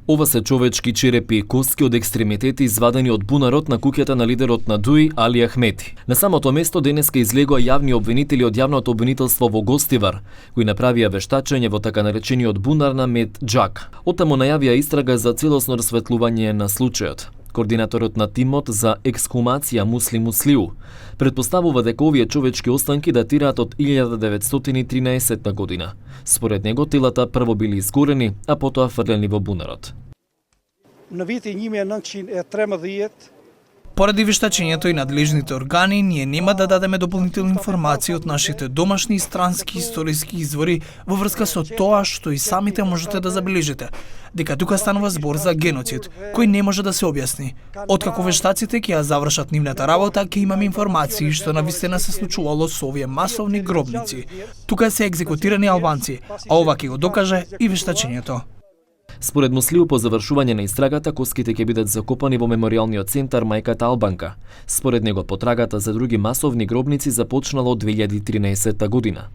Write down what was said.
Ова се човечки черепи и костки од екстремитети извадени од бунарот на куќата на лидерот на ДУИ Али Ахмети. На самото место денеска излегоа јавни обвинители од јавното обвинителство во Гостивар, кои направија вештачење во така наречениот бунар на Мед Џак. Оттаму најавија истрага за целосно расветлување на случајот. Координаторот на тимот за ексхумација Мусли Муслиу претпоставува дека овие човечки останки датираат од 1913 година. Според него телата прво били изгорени, а потоа фрлени во бунарот. Поради вештачењето и надлежните органи, ние нема да дадеме дополнителни информации од нашите домашни и странски историски извори во врска со тоа што и самите можете да забележите, дека тука станува збор за геноцид, кој не може да се објасни. Откако вештаците ќе ја завршат нивната работа, ќе имаме информации што навистина се случувало со овие масовни гробници. Тука се екзекутирани албанци, а ова ќе го докаже и вештачењето. Според Муслиу, по завршување на истрагата, коските ќе бидат закопани во меморијалниот центар Мајката Албанка. Според него, потрагата за други масовни гробници започнала од 2013 година.